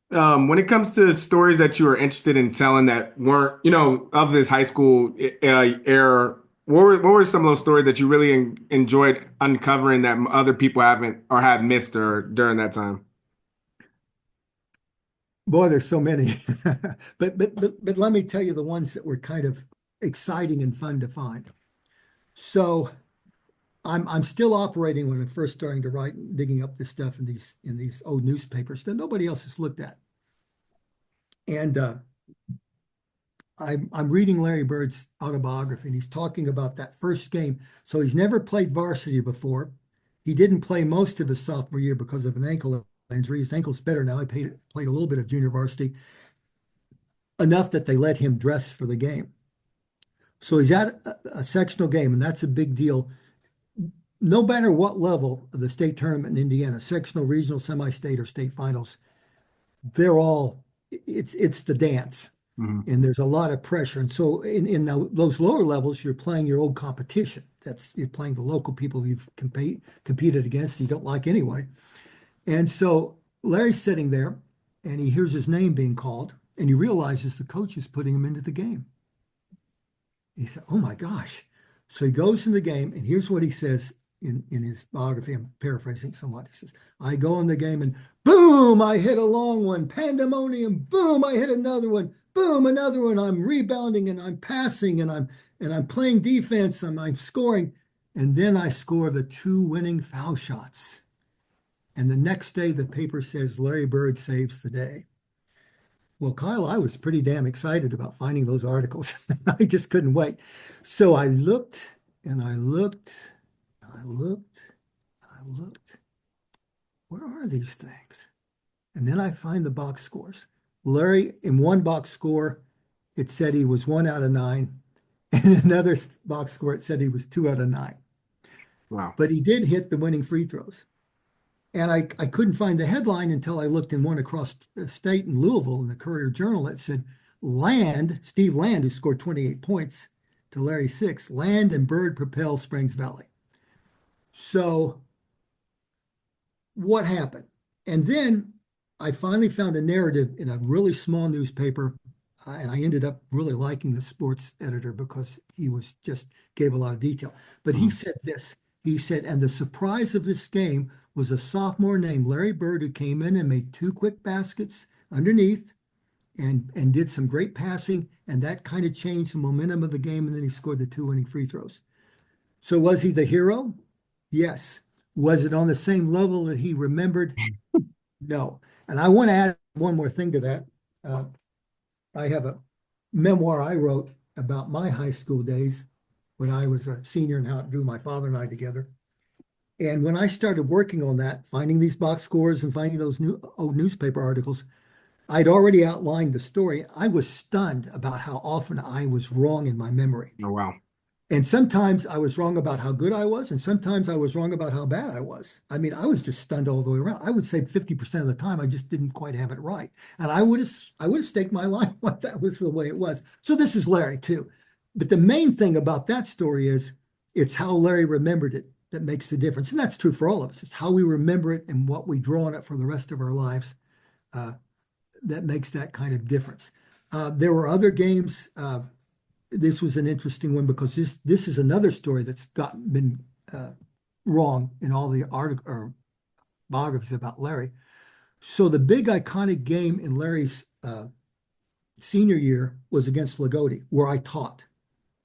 When it comes to stories that you were interested in telling that weren't, of this high school era, what were some of those stories that you really enjoyed uncovering that other people haven't or have missed or during that time? Boy, there's so many. But let me tell you the ones that were kind of exciting and fun to find. So I'm still operating when I'm first starting to write, digging up this stuff in these old newspapers that nobody else has looked at. And I'm reading Larry Bird's autobiography, and he's talking about that first game. So he's never played varsity before. He didn't play most of his sophomore year because of an ankle injury. His ankle's better now. He played a little bit of junior varsity, enough that they let him dress for the game. So he's at a sectional game, and that's a big deal. No matter what level of the state tournament in Indiana, sectional, regional, semi-state, or state finals, they're all it's the dance, Mhm. and there's a lot of pressure. And so in those lower levels, you're playing your old competition. You're playing the local people you've competed against, you don't like anyway. And so Larry's sitting there, and he hears his name being called, and he realizes the coach is putting him into the game. He said, "Oh my gosh." So he goes in the game, and here's what he says in his biography. I'm paraphrasing somewhat. He says, "I go in the game, and boom, I hit a long one, pandemonium, boom, I hit another one, boom, another one. I'm rebounding and I'm passing and I'm playing defense, and I'm scoring. And then I score the two winning foul shots. And the next day, the paper says Larry Bird saves the day." Well, Kyle, I was pretty damn excited about finding those articles. I just couldn't wait. So I looked and I looked and I looked and I looked. Where are these things? And then I find the box scores. Larry, in one box score, it said he was 1 out of 9. And in another box score, it said he was 2 out of 9. Wow. But he did hit the winning free throws. And I couldn't find the headline until I looked in one across the state in Louisville in the Courier Journal that said Steve Land, who scored 28 points to Larry six, Land and Bird propel Springs Valley. So what happened? And then I finally found a narrative in a really small newspaper, and I ended up really liking the sports editor because he was just gave a lot of detail. But he Mhm. said this. He said, and the surprise of this game was a sophomore named Larry Bird who came in and made two quick baskets underneath and did some great passing, and that kind of changed the momentum of the game. And then he scored the two winning free throws. So was he the hero? Yes. Was it on the same level that he remembered? No. And I want to add one more thing to that. Uh, I have a memoir I wrote about my high school days when I was a senior and how it drew my father and I together. And when I started working on that, finding these box scores and finding those new old newspaper articles, I'd already outlined the story. I was stunned about how often I was wrong in my memory. Oh, wow. And sometimes I was wrong about how good I was, and sometimes I was wrong about how bad I was. I mean, I was just stunned all the way around. I would say 50% of the time I just didn't quite have it right. And I would have staked my life like that was the way it was. So this is Larry too. But the main thing about that story is it's how Larry remembered it that makes the difference. And that's true for all of us. It's how we remember it and what we draw on it for the rest of our lives uh, that makes that kind of difference. There were other games. This was an interesting one because this is another story that's been wrong in all the article or biographies about Larry. So the big iconic game in Larry's senior year was against Lagodi, where I taught.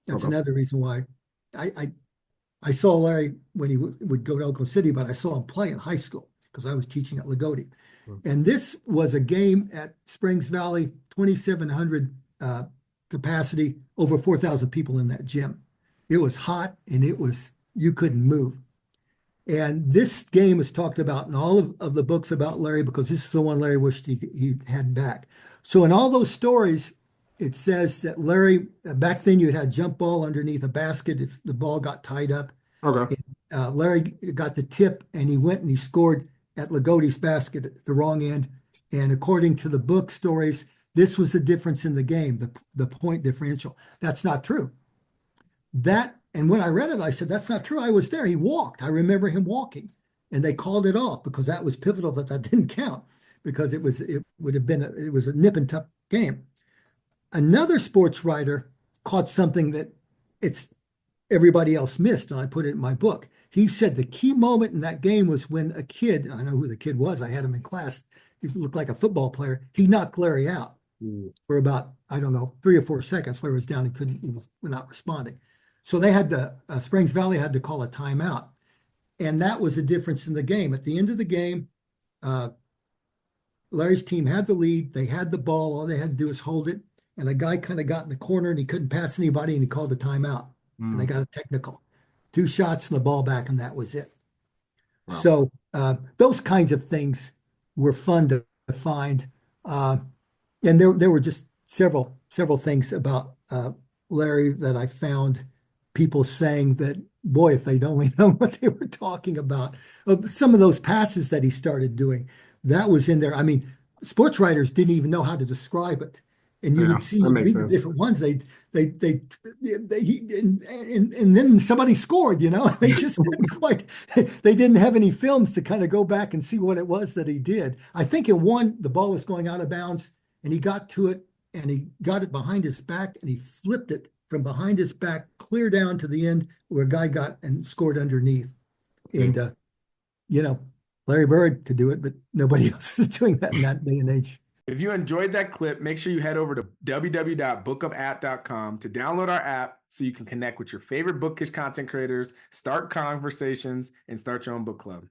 That's Okay. another reason why I I, I saw Larry when he would go to Oklahoma City, but I saw him play in high school because I was teaching at Lagodi. And this was a game at Springs Valley, 2,700 capacity, over 4,000 people in that gym. It was hot and you couldn't move. And this game is talked about in all of the books about Larry because this is the one Larry wished he had back. So in all those stories, it says that Larry, back then you had jump ball underneath a basket if the ball got tied up. Okay. Larry got the tip and he went and he scored at Lagodi's basket at the wrong end. And according to the book stories, this was the difference in the game, the point differential. That's not true. And when I read it, I said, that's not true. I was there. He walked. I remember him walking. And they called it off because that was pivotal that didn't count. because it would have been it was a nip and tuck game. Another sports writer caught something that it's everybody else missed, and I put it in my book. He said the key moment in that game was when a kid, I know who the kid was, I had him in class, he looked like a football player. He knocked Larry out for about, I don't know, 3 or 4 seconds. Larry was down, he was not responding. So they had to, Springs Valley had to call a timeout. And that was the difference in the game. At the end of the game, Larry's team had the lead. They had the ball. All they had to do was hold it. And a guy kind of got in the corner and he couldn't pass anybody and he called a timeout. And they got a technical. 2 shots and the ball back, and that was it. Wow. So those kinds of things were fun to find. And there were just several things about Larry that I found people saying that, boy, if they'd only known what they were talking about. Some of those passes that he started doing, that was in there. I mean, sports writers didn't even know how to describe it. And you would see the different ones. And then somebody scored, they just couldn't quite, they didn't have any films to kind of go back and see what it was that he did. I think in one, the ball was going out of bounds and he got to it and he got it behind his back and he flipped it from behind his back clear down to the end where a guy got and scored underneath. And, Larry Bird could do it, but nobody else was doing that in that day and age. If you enjoyed that clip, make sure you head over to www.bookupapp.com to download our app so you can connect with your favorite bookish content creators, start conversations, and start your own book club.